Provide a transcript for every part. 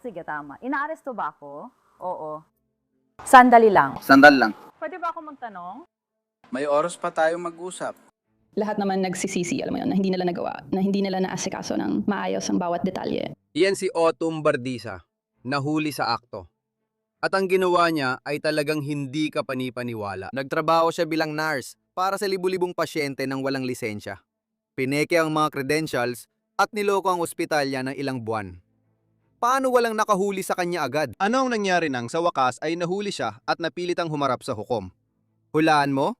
sige, tama. Inaaresto ba ako? Oo. Sandali lang. Sandal lang. Pwede ba ako magtanong? May oras pa tayo mag-usap. Lahat naman nagsisisi, alam mo yun, na hindi nila nagawa, na hindi nila naasikaso ng maayos ang bawat detalye. Iyan si Otom Bardisa, nahuli sa akto. At ang ginawa niya ay talagang hindi ka panipaniwala. Nagtrabaho siya bilang nurse para sa libu-libong pasyente ng walang lisensya. Pineke ang mga credentials at niloko ang ospital niya ng ilang buwan. Paano walang nakahuli sa kanya agad? Ano ang nangyari nang sa wakas ay nahuli siya at napilitang humarap sa hukom? Hulaan mo?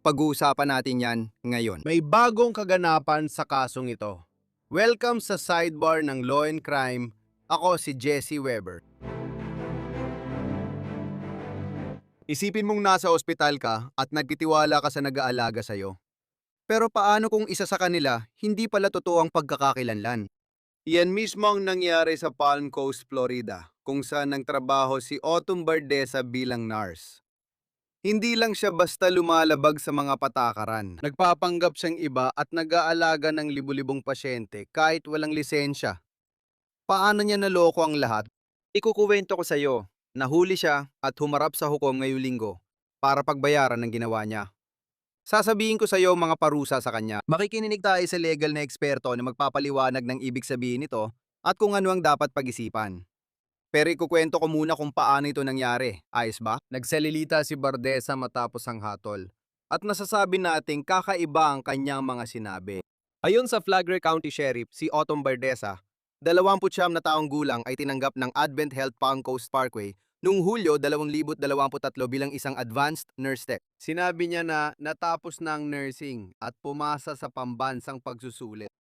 Pag-uusapan natin yan ngayon. May bagong kaganapan sa kasong ito. Welcome sa sidebar ng Law and Crime. Ako si Jesse Weber. Isipin mong nasa ospital ka at nagtitiwala ka sa nag-aalaga sa'yo. Pero paano kung isa sa kanila hindi pala totoo ang pagkakakilanlan? Iyan mismo ang nangyari sa Palm Coast, Florida, kung saan nagtrabaho si Otom Bardesa bilang nurse. Hindi lang siya basta lumalabag sa mga patakaran. Nagpapanggap siyang iba at nag-aalaga ng libu-libong pasyente kahit walang lisensya. Paano niya naloko ang lahat? Ikukuwento ko sa iyo. Nahuli siya at humarap sa hukom ngayong linggo para pagbayaran ng ginawa niya. Sasabihin ko sa iyo mga parusa sa kanya. Makikinig tayo sa legal na eksperto na magpapaliwanag ng ibig sabihin nito at kung ano ang dapat pag-isipan. Pero ikukwento ko muna kung paano ito nangyari. Ayos ba? Nagsalilita si Bardesa matapos ang hatol. At nasasabi nating kakaiba ang kanyang mga sinabi. Ayon sa Flagler County Sheriff, si Otom Bardesa, 29 na taong gulang ay tinanggap ng Advent Health Palm Coast Parkway noong Hulyo 2023 bilang isang advanced nurse tech. Sinabi niya na natapos na ang nursing at pumasa sa pambansang pagsusulit.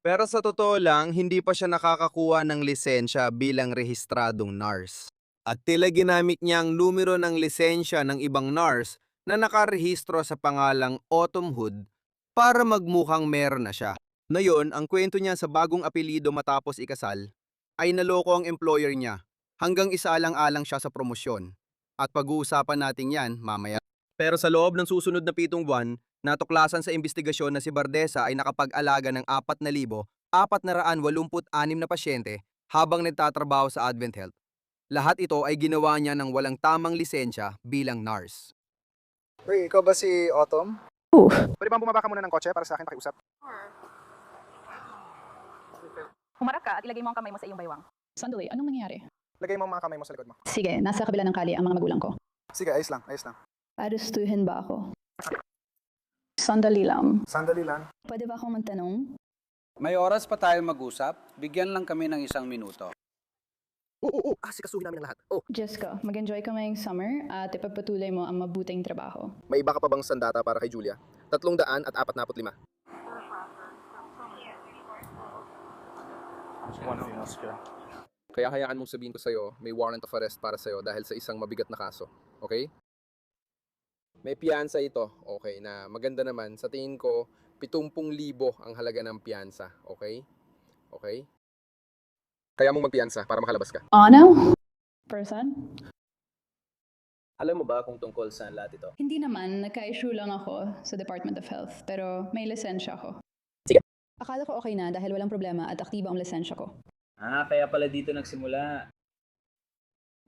Pero sa totoo lang, hindi pa siya nakakakuha ng lisensya bilang rehistradong nurse. At tila ginamit niya ang numero ng lisensya ng ibang nurse na nakarehistro sa pangalang Autumn Hood para magmukhang meron na siya. Ngayon, ang kwento niya sa bagong apelido matapos ikasal ay naloko ang employer niya hanggang isaalang-alang siya sa promosyon. At pag-uusapan natin yan mamaya. Pero sa loob ng susunod na 7 buwan, natuklasan sa investigasyon na si Bardesa ay nakapag-alaga ng 4,486 na pasyente habang nagtatrabaho sa Advent Health. Lahat ito ay ginawa niya ng walang tamang lisensya bilang nurse. Uy, ikaw ba si Autumn? Oo. Pwede bang bumaba ka muna ng kotse para sa akin pakiusap? Humarap ka at ilagay mo ang kamay mo sa iyong baywang. Sandali, anong nangyari? Lagay mo ang mga kamay mo sa likod mo. Sige, nasa kabila ng kali ang mga magulang ko. Sige, ayos lang, ayos lang. Arestuhin ba ako? Sandali lang. Sandali lang. Pwede ba akong magtanong? May oras pa tayo mag-usap. Bigyan lang kami ng 1 minuto. Oo, sikasuhin namin ang lahat. Oh, Jessica, mag-enjoy ka ngayong summer at ipagpatuloy mo ang mabuting trabaho. may iba ka pa bang sandata para kay Julia? 345. Kaya hayaan mong sabihin ko sa'yo, may warrant of arrest para sa'yo dahil sa isang mabigat na kaso. Okay? May piyansa ito, okay, na maganda naman. Sa tingin ko, 70,000 ang halaga ng piyansa, okay? Okay? Kaya mong magpiyansa para makalabas ka. Ano? Person? Alam mo ba kung tungkol sa lahat ito? Hindi naman, nagka-issue lang ako sa Department of Health, pero may lisensya ako. Sige. Akala ko okay na dahil walang problema at aktibo ang lisensya ko. Kaya pala dito nagsimula.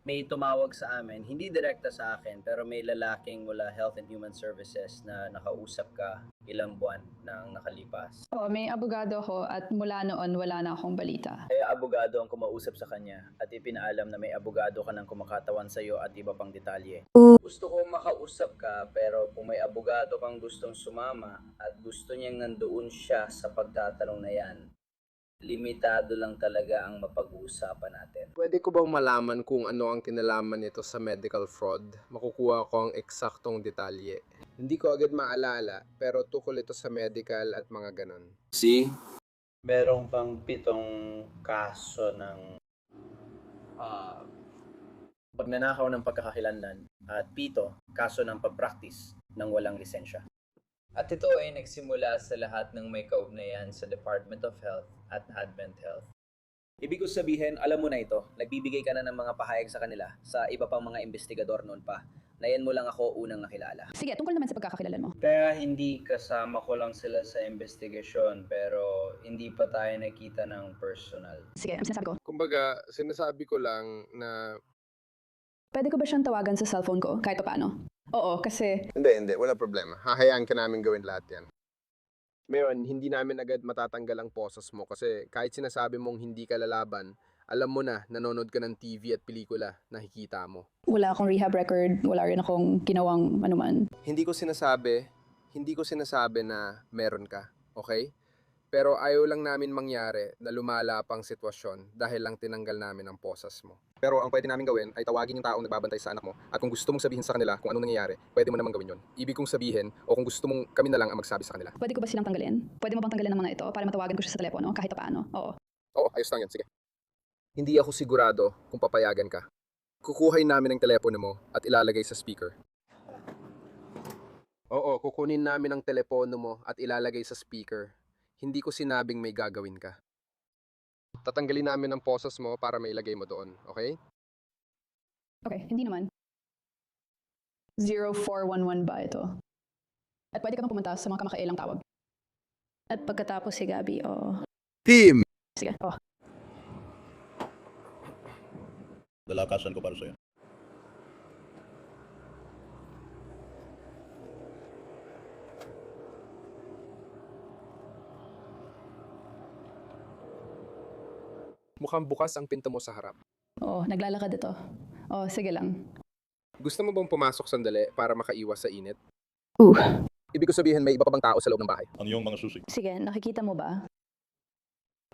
May tumawag sa amin, hindi direkta sa akin, pero may lalaking mula Health and Human Services na nakausap ka ilang buwan nang nakalipas. Oo, may abogado ako at mula noon wala na akong balita. Kaya abogado ang kumausap sa kanya at ipinaalam na may abogado ka ng kumakatawan sa iyo at iba pang detalye. Gusto ko makausap ka, pero kung may abogado kang gustong sumama at gusto niyang nandoon siya sa pagtatanong na yan, limitado lang talaga ang mapag-uusapan natin. Pwede ko bang malaman kung ano ang kinalaman nito sa medical fraud? Makukuha ko ang eksaktong detalye. Hindi ko agad maalala, pero tukol ito sa medical at mga ganon. See? Merong pang 7 kaso ng pagnanakaw ng pagkakakilanlan at 7 kaso ng pag-practice ng walang lisensya. At ito ay nagsimula sa lahat ng may kaugnayan sa Department of Health at Advent Health. Ibig ko sabihin, alam mo na ito, nagbibigay ka na ng mga pahayag sa kanila sa iba pang mga investigador noon pa. na yan mo lang ako unang nakilala. Sige, tungkol naman sa pagkakakilala mo. Kaya hindi kasama ko lang sila sa investigasyon pero hindi pa tayo nakita ng personal. Sige, ang sinasabi ko, Kumbaga, sinasabi ko lang na pwede ko ba siyang tawagan sa cellphone ko kahit paano? Oo, kasi hindi, wala problema. Hahayaan ka namin gawin lahat yan. Ngayon, hindi namin agad matatanggal ang poses mo kasi kahit sinasabi mong hindi ka lalaban, alam mo na nanonood ka ng TV at pelikula, nakikita mo. wala akong rehab record, wala rin akong ginawang anuman. Hindi ko sinasabi na meron ka, okay? Pero ayaw lang namin mangyari na lumala pang sitwasyon dahil lang tinanggal namin ang poses mo. Pero ang pwede namin gawin ay tawagin yung taong nagbabantay sa anak mo at kung gusto mong sabihin sa kanila kung anong nangyayari, pwede mo naman gawin yun. Ibig kong sabihin o kung gusto mong kami na lang ang magsabi sa kanila. Pwede ko ba silang tanggalin? Pwede mo bang tanggalin ang mga ito para matawagan ko siya sa telepono kahit paano? Oo. Oo, ayos lang yan, sige. Hindi ako sigurado kung papayagan ka. Kukuhain namin ang telepono mo at ilalagay sa speaker. Oo, kukunin namin ang telepono mo at ilalagay sa speaker. Hindi ko sinabing may gagawin ka. Tatanggalin namin ang poses mo para mailagay mo doon, okay? Okay, hindi naman. 0411 ba ito? At pwede ka bang pumunta sa mga kamakailang tawag? At pagkatapos si Gabby, oo. Team! Sige, oh. Dalakasan ko para sa'yo. Mukhang bukas ang pinto mo sa harap. Oo, naglalakad ito. Oh, sige lang. Gusto mo bang pumasok sandali para makaiwas sa init? Uh. Ibig ko sabihin may iba pa bang tao sa loob ng bahay? Ang iyong mga susi. Sige, nakikita mo ba?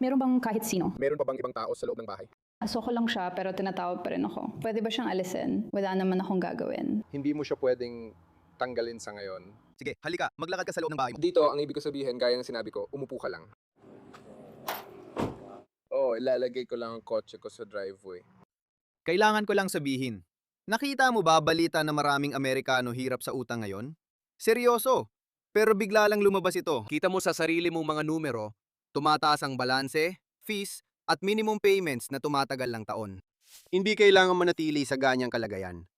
Meron bang kahit sino? Meron pa bang ibang tao sa loob ng bahay? Aso ko lang siya pero tinatawag pa rin ako. Pwede ba siyang alisin? Wala naman akong gagawin. Hindi mo siya pwedeng tanggalin sa ngayon. Sige, halika, maglakad ka sa loob ng bahay mo. Dito, ang ibig ko sabihin, gaya ng sinabi ko, umupo ka lang. Oo, ilalagay ko lang ang kotse ko sa driveway. Kailangan ko lang sabihin, nakita mo ba balita na maraming Amerikano hirap sa utang ngayon? Seryoso, pero bigla lang lumabas ito. Kita mo sa sarili mong mga numero, tumataas ang balanse, fees, at minimum payments na tumatagal ng taon. Hindi kailangan manatili sa ganyang kalagayan.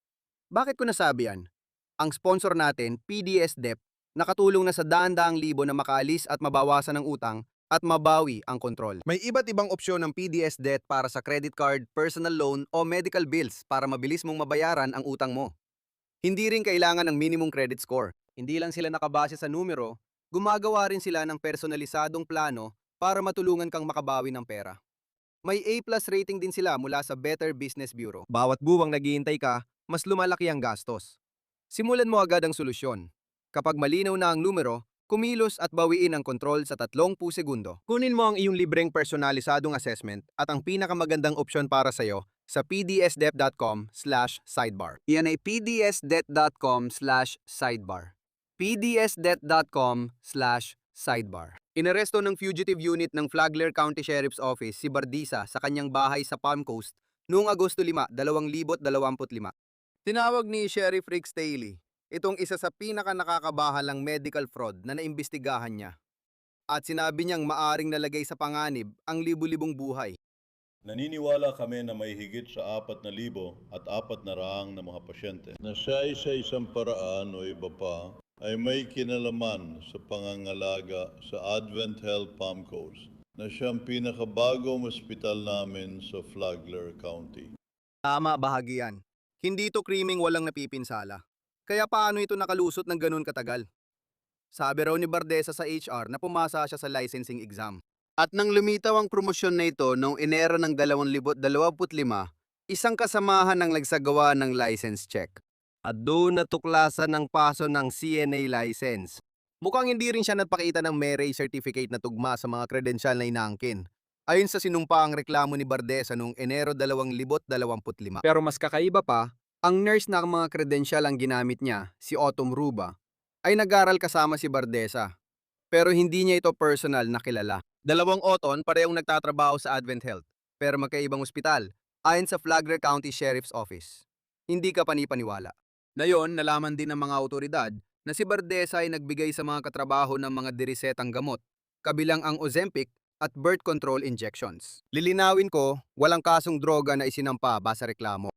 Bakit ko nasabi yan? Ang sponsor natin, PDS Debt, nakatulong na sa daan-daang libo na makaalis at mabawasan ng utang at mabawi ang kontrol. May iba't ibang opsyon ng PDS Debt para sa credit card, personal loan o medical bills para mabilis mong mabayaran ang utang mo. Hindi rin kailangan ng minimum credit score. Hindi lang sila nakabase sa numero, gumagawa rin sila ng personalisadong plano para matulungan kang makabawi ng pera. May A+ rating din sila mula sa Better Business Bureau. Bawat buwang naghihintay ka, mas lumalaki ang gastos. Simulan mo agad ang solusyon. Kapag malinaw na ang numero, kumilos at bawiin ang kontrol sa 30 segundo. Kunin mo ang iyong libreng personalisadong assessment at ang pinakamagandang opsyon para sa'yo sa pdsdebt.com/sidebar. Iyan ay pdsdebt.com/sidebar. pdsdebt.com/sidebar. Inaresto ng fugitive unit ng Flagler County Sheriff's Office si Bardisa sa kanyang bahay sa Palm Coast noong Agosto 5, 2025. Tinawag ni Sheriff Rick Staley itong isa sa pinaka-nakakabahalang medical fraud na naimbestigahan niya. At sinabi niyang maaring nalagay sa panganib ang libu-libong buhay. Naniniwala kami na may higit sa 4,000 at 400 na mga pasyente na siya ay sa isang paraan o iba pa ay may kinalaman sa pangangalaga sa Advent Health Palm Coast na siyang pinakabagong ospital namin sa Flagler County. Tama, bahagi yan. Hindi ito krimeng walang napipinsala. Kaya paano ito nakalusot ng ganun katagal? Sabi raw ni Bardesa sa HR na pumasa siya sa licensing exam. At nang lumitaw ang promosyon na ito noong Enero ng 2025, isang kasamahan ang nagsagawa ng license check. At doon natuklasan ng paso ng CNA license. Mukhang hindi rin siya nagpakita ng MERE certificate na tugma sa mga kredensyal na inaangkin. Ayon sa sinumpaang reklamo ni Bardesa noong Enero 2025. Pero mas kakaiba pa, ang nurse na ang mga kredensyal ang ginamit niya, si Autumn Ruba, ay nag-aral kasama si Bardesa. Pero hindi niya ito personal na kilala. Dalawang Oton parehong nagtatrabaho sa Advent Health, pero magkaibang ospital, ayon sa Flagler County Sheriff's Office. Hindi ka panipaniwala. Nayon, nalaman din ng mga autoridad na si Bardesa ay nagbigay sa mga katrabaho ng mga dirisetang gamot, kabilang ang Ozempic at birth control injections. Lilinawin ko, walang kasong droga na isinampa basa reklamo.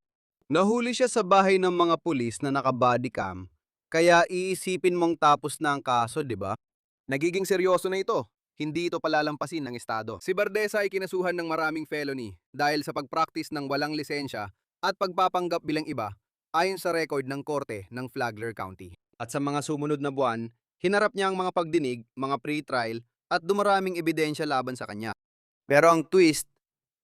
Nahuli siya sa bahay ng mga pulis na naka-bodycam, kaya iisipin mong tapos na ang kaso, di ba? Nagiging seryoso na ito. Hindi ito palalampasin ng Estado. Si Bardesa ay kinasuhan ng maraming felony dahil sa pagpractice ng walang lisensya at pagpapanggap bilang iba ayon sa record ng korte ng Flagler County. At sa mga sumunod na buwan, hinarap niya ang mga pagdinig, mga pre-trial at dumaraming ebidensya laban sa kanya. Pero ang twist,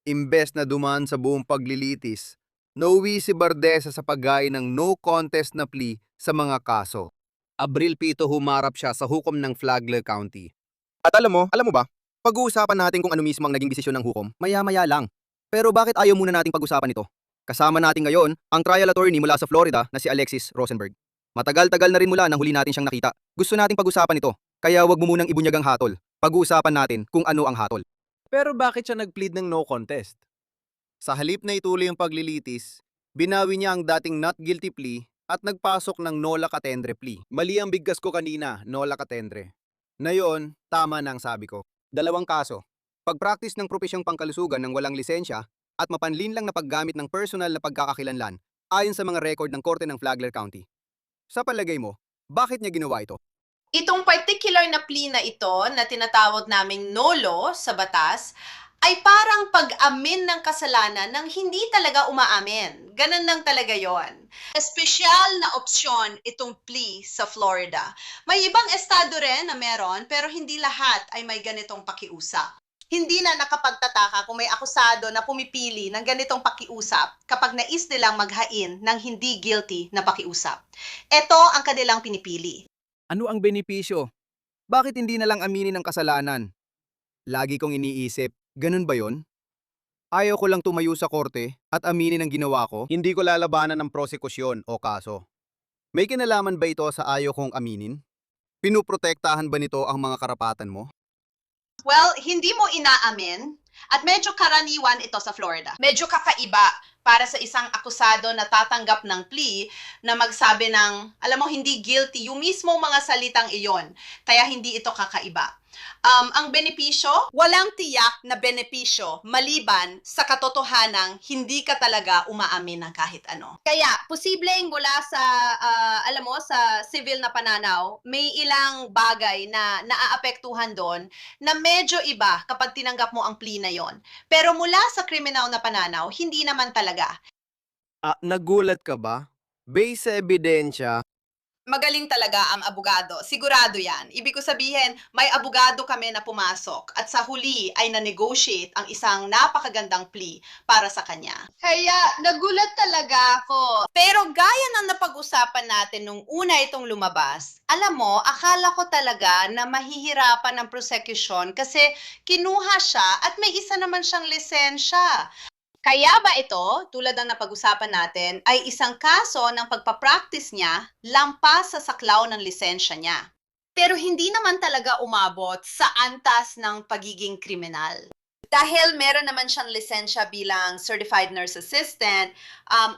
imbes na dumaan sa buong paglilitis, nauwi si Bardesa sa paggaya ng no contest na plea sa mga kaso. Abril 7 humarap siya sa hukom ng Flagler County. At alam mo ba, pag-uusapan natin kung ano mismo ang naging desisyon ng hukom, maya-maya lang. Pero bakit ayaw muna nating pag-usapan ito? Kasama natin ngayon ang trial attorney mula sa Florida na si Alexis Rosenberg. Matagal-tagal na rin mula nang huli natin siyang nakita. Gusto nating pag-usapan ito, kaya wag mo munang ibunyag ang hatol. Pag-uusapan natin kung ano ang hatol. Pero bakit siya nag-plead ng no contest? Sa halip na ituloy ang paglilitis, binawi niya ang dating not guilty plea at nagpasok ng nola catendre plea. Mali ang bigkas ko kanina, nola catendre. Ngayon, tama na ang sabi ko. 2 kaso. Pag-practice ng propesyong pangkalusugan ng walang lisensya at mapanlinlang na paggamit ng personal na pagkakakilanlan ayon sa mga record ng Korte ng Flagler County. Sa palagay mo, bakit niya ginawa ito? Itong particular na plea na ito na tinatawag naming NOLO sa batas ay parang pag-amin ng kasalanan ng hindi talaga umaamin. Ganun lang talaga yon. Espesyal na opsyon itong plea sa Florida. May ibang estado rin na meron pero hindi lahat ay may ganitong pakiusap. Hindi na nakapagtataka kung may akusado na pumipili ng ganitong pakiusap kapag nais nilang maghain ng hindi guilty na pakiusap. Ito ang kanilang pinipili. Ano ang benepisyo? Bakit hindi na lang aminin ang kasalanan? Lagi kong iniisip, ganun ba yon? Ayaw ko lang tumayo sa korte at aminin ang ginawa ko, hindi ko lalabanan ng prosekusyon o kaso. May kinalaman ba ito sa ayaw kong aminin? Pinuprotektahan ba nito ang mga karapatan mo? Well, hindi mo inaamin at medyo karaniwan ito sa Florida. Medyo kakaiba para sa isang akusado na tatanggap ng plea na magsabi ng, alam mo, hindi guilty, yung mismo mga salitang iyon. Kaya hindi ito kakaiba. Ang benepisyo, walang tiyak na benepisyo maliban sa katotohanang hindi ka talaga umaamin ng kahit ano. Kaya, posibleng mula sa, sa civil na pananaw, may ilang bagay na naaapektuhan doon na medyo iba kapag tinanggap mo ang plea na yon. Pero mula sa criminal na pananaw, hindi naman talaga. Nagulat ka ba? Based sa ebidensya, Magaling talaga ang abogado. Sigurado yan. Ibig ko sabihin, may abogado kami na pumasok at sa huli ay na-negotiate ang isang napakagandang plea para sa kanya. Kaya nagulat talaga ako. Pero gaya ng napag-usapan natin nung una itong lumabas, alam mo, akala ko talaga na mahihirapan ng prosecution kasi kinuha siya at may isa naman siyang lisensya. Kaya ba ito, tulad ng napag-usapan natin, ay isang kaso ng pagpapractice niya lampas sa saklaw ng lisensya niya. Pero hindi naman talaga umabot sa antas ng pagiging kriminal. Dahil meron naman siyang lisensya bilang Certified Nurse Assistant,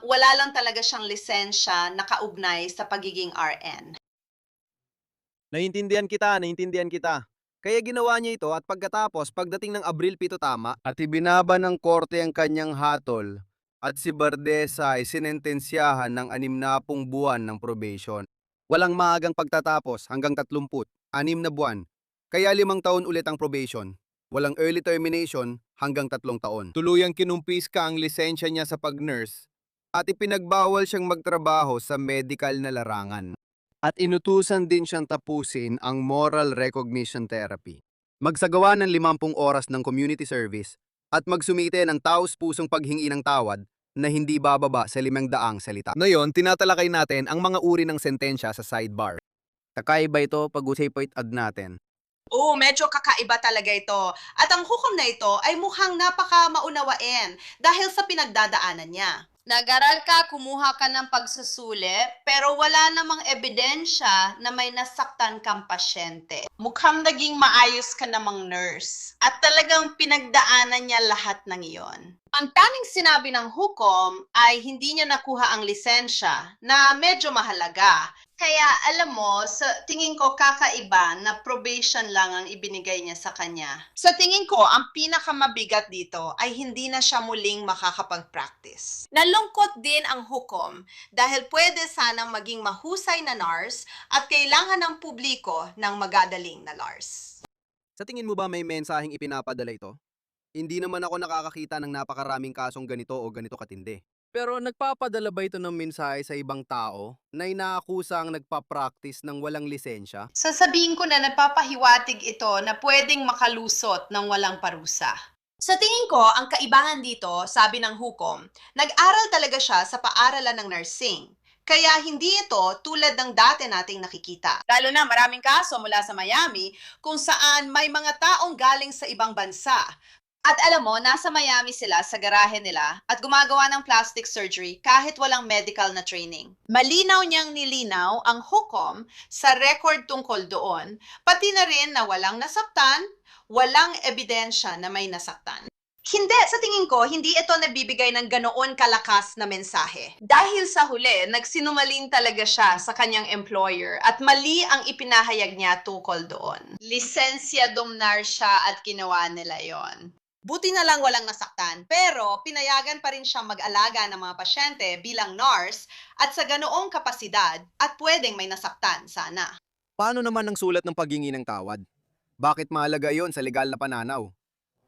wala lang talaga siyang lisensya na kaugnay sa pagiging RN. Naintindihan kita. Kaya ginawa niya ito at pagdating ng Abril 7 tama at ibinaba ng korte ang kanyang hatol at si Bardesa ay sinentensyahan ng 60 buwan ng probation. Walang maagang pagtatapos hanggang 36 na buwan, kaya 5 taon ulit ang probation. Walang early termination hanggang 3 taon. Tuluyang kinumpiska ang lisensya niya sa pag-nurse at ipinagbawal siyang magtrabaho sa medical na larangan. At inutusan din siyang tapusin ang moral recognition therapy. Magsagawa ng 50 oras ng community service at magsumite ng taos-pusong paghingi ng tawad na hindi bababa sa 500 salita. Ngayon, tinatalakay natin ang mga uri ng sentensya sa sidebar. Kakaiba ito pag-usapit ad natin. Oo, medyo kakaiba talaga ito. At ang hukom na ito ay mukhang napaka-maunawain dahil sa pinagdadaanan niya. Nag-aral ka, kumuha ka ng pagsusuli, pero wala namang ebidensya na may nasaktan kang pasyente. Mukhang naging maayos ka namang nurse. At talagang pinagdaanan niya lahat ng iyon. Ang tanging sinabi ng hukom ay hindi niya nakuha ang lisensya na medyo mahalaga. Kaya alam mo, sa tingin ko kakaiba na probation lang ang ibinigay niya sa kanya. Sa tingin ko, ang pinakamabigat dito ay hindi na siya muling makakapag-practice. Nalungkot din ang hukom dahil pwede sanang maging mahusay na nurse at kailangan ng publiko ng magagaling na nurse. Sa tingin mo ba may mensaheng ipinapadala ito? Hindi naman ako nakakakita ng napakaraming kasong ganito o ganito katindi. Pero nagpapadala ba ito ng mensahe sa ibang tao na inaakusa ang nagpa-practice ng walang lisensya? Sasabihin ko na nagpapahiwatig ito na pwedeng makalusot ng walang parusa. Sa tingin ko, ang kaibahan dito, sabi ng hukom, nag-aral talaga siya sa paaralan ng nursing. Kaya hindi ito tulad ng dati nating nakikita. Lalo na maraming kaso mula sa Miami kung saan may mga taong galing sa ibang bansa. At alam mo, nasa Miami sila sa garahe nila at gumagawa ng plastic surgery kahit walang medical na training. Malinaw niyang nilinaw ang hukom sa record tungkol doon, pati na rin na walang nasaktan, walang ebidensya na may nasaktan. Hindi, sa tingin ko, hindi ito nabibigay ng ganoon kalakas na mensahe. Dahil sa huli, nagsinungaling talaga siya sa kanyang employer at mali ang ipinahayag niya tungkol doon. Lisensyadong nurse siya at ginawa nila yon. Buti na lang walang nasaktan, pero pinayagan pa rin siyang mag-alaga ng mga pasyente bilang nurse at sa ganoong kapasidad at pwedeng may nasaktan sana. Paano naman ang sulat ng paghingi ng tawad? Bakit mahalaga yon sa legal na pananaw?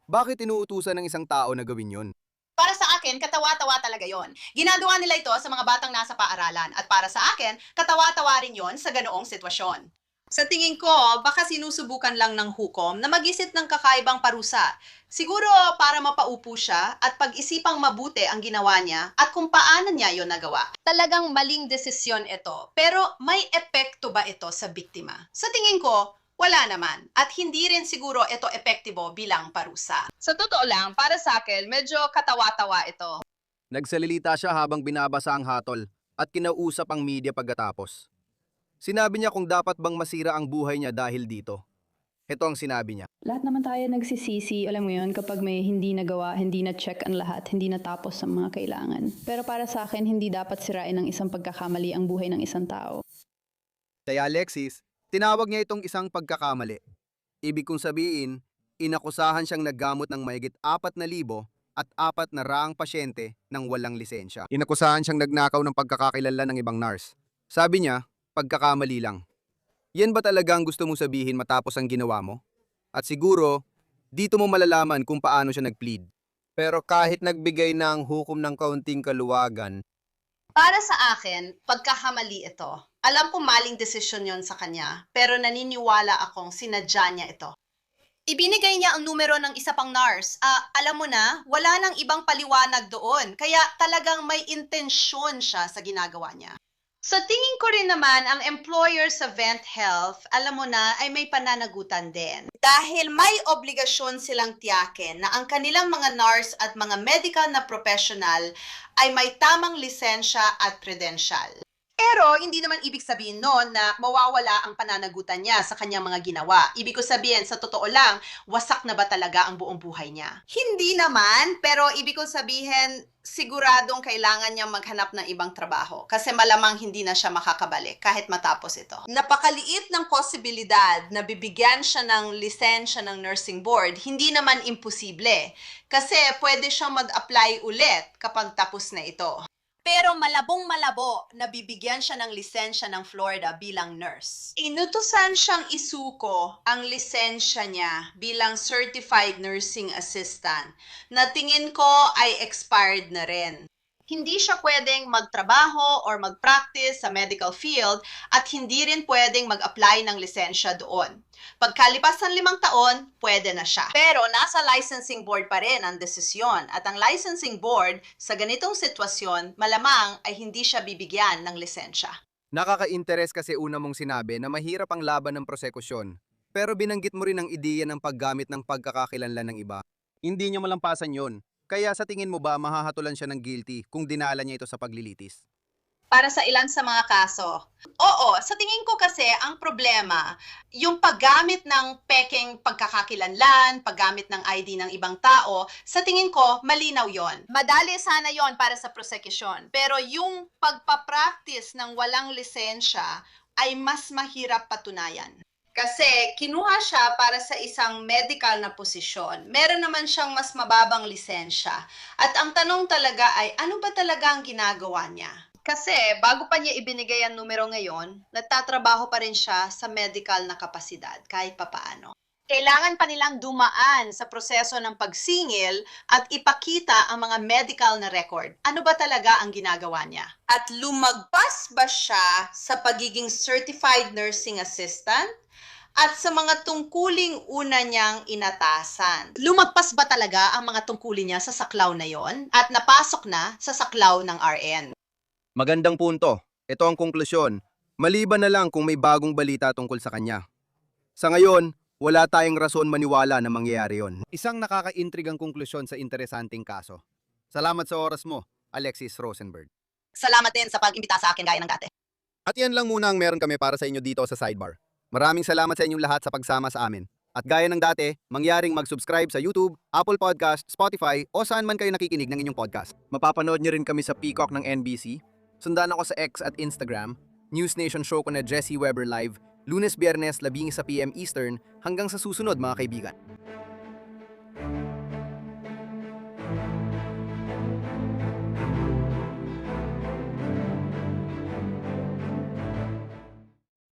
Bakit inuutusan ng isang tao na gawin yon? Para sa akin, katawa-tawa talaga yon. Ginagawa nila ito sa mga batang nasa paaralan at para sa akin, katawa-tawa rin yon sa ganoong sitwasyon. Sa tingin ko, baka sinusubukan lang ng hukom na mag-isip ng kakaibang parusa. Siguro para mapaupo siya at pag-isipang mabuti ang ginawa niya at kung paano niya yon nagawa. Talagang maling desisyon ito, pero may epekto ba ito sa biktima? Sa tingin ko, wala naman. At hindi rin siguro ito epektibo bilang parusa. Sa totoo lang, para sa akin, medyo katawa-tawa ito. Nagsalita siya habang binabasa ang hatol at kinausap ang media pagkatapos. Sinabi niya kung dapat bang masira ang buhay niya dahil dito. Ito ang sinabi niya. Lahat naman tayo nagsisisi, alam mo yun, kapag may hindi nagawa, hindi na-check ang lahat, hindi natapos ang mga kailangan. Pero para sa akin, hindi dapat sirain ng isang pagkakamali ang buhay ng isang tao. Kaya Alexis, tinawag niya itong isang pagkakamali. Ibig kong sabihin, inakusahan siyang naggamot ng mahigit 4,000 at 400 pasyente ng walang lisensya. Inakusahan siyang nagnakaw ng pagkakakilanlan ng ibang nurse. Sabi niya, pagkakamali lang. Yan ba talaga ang gusto mong sabihin matapos ang ginawa mo? At siguro, dito mo malalaman kung paano siya nag-plead. Pero kahit nagbigay na ang hukom ng kaunting kaluwagan, Para sa akin, pagkakamali ito. Alam ko maling desisyon yon sa kanya, pero naniniwala akong sinadya niya ito. Ibinigay niya ang numero ng isa pang nurse. Alam mo na, wala nang ibang paliwanag doon. Kaya talagang may intensyon siya sa ginagawa niya. Sa tingin ko rin naman, ang employer sa Vent Health, alam mo na, ay may pananagutan din. Dahil may obligasyon silang tiyakin na ang kanilang mga nurse at mga medical na professional ay may tamang lisensya at credential. Pero hindi naman ibig sabihin noon na mawawala ang pananagutan niya sa kanyang mga ginawa. Ibig ko sabihin, sa totoo lang, wasak na ba talaga ang buong buhay niya? Hindi naman, pero ibig ko sabihin, siguradong kailangan niyang maghanap ng ibang trabaho kasi malamang hindi na siya makakabalik kahit matapos ito. Napakaliit ng posibilidad na bibigyan siya ng lisensya ng nursing board, hindi naman imposible kasi pwede siyang mag-apply ulit kapag tapos na ito. Pero malabong-malabo na bibigyan siya ng lisensya ng Florida bilang nurse. Inutusan siyang isuko ang lisensya niya bilang Certified Nursing Assistant na tingin ko ay expired na rin. Hindi siya pwedeng magtrabaho or mag-practice sa medical field at hindi rin pwedeng mag-apply ng lisensya doon. Pagkalipas ng 5 taon, pwede na siya. Pero nasa licensing board pa rin ang desisyon at ang licensing board sa ganitong sitwasyon malamang ay hindi siya bibigyan ng lisensya. nakaka-interes kasi una mong sinabi na mahirap ang laban ng prosekusyon. Pero binanggit mo rin ang ideya ng paggamit ng pagkakakilanlan ng iba. Hindi niya malampasan yon. Kaya sa tingin mo ba mahahatulan siya ng guilty kung dinala niya ito sa paglilitis? para sa ilan sa mga kaso. Oo, sa tingin ko kasi ang problema, yung paggamit ng peking pagkakakilanlan, paggamit ng ID ng ibang tao, sa tingin ko, malinaw yon. Madali sana yon para sa prosecution. Pero yung pagpapractice ng walang lisensya ay mas mahirap patunayan. Kasi kinuha siya para sa isang medical na posisyon. Meron naman siyang mas mababang lisensya. At ang tanong talaga ay, ano ba talaga ang ginagawa niya? Kasi bago pa niya ibinigay ang numero ngayon, nagtatrabaho pa rin siya sa medical na kapasidad, kahit papaano. Kailangan pa nilang dumaan sa proseso ng pagsingil at ipakita ang mga medical na record. Ano ba talaga ang ginagawa niya? At lumagpas ba siya sa pagiging certified nursing assistant? At sa mga tungkuling una niyang inatasan. Lumagpas ba talaga ang mga tungkulin niya sa saklaw na yon? At napasok na sa saklaw ng RN? Magandang punto. Ito ang konklusyon. Maliban na lang kung may bagong balita tungkol sa kanya. Sa ngayon, wala tayong rason maniwala na mangyayari yon. Isang nakakaintrigang konklusyon sa interesanting kaso. Salamat sa oras mo, Alexis Rosenberg. Salamat din sa pag-imbita sa akin gaya ng dati. At yan lang muna ang meron kami para sa inyo dito sa Sidebar. Maraming salamat sa inyong lahat sa pagsama sa amin. At gaya ng dati, mangyaring mag-subscribe sa YouTube, Apple Podcast, Spotify o saan man kayo nakikinig ng inyong podcast. Mapapanood niyo rin kami sa Peacock ng NBC. Sundan ako sa X at Instagram. News Nation show ko na Jesse Weber Live, Lunes-Biyernes 11 PM Eastern hanggang sa susunod mga kaibigan.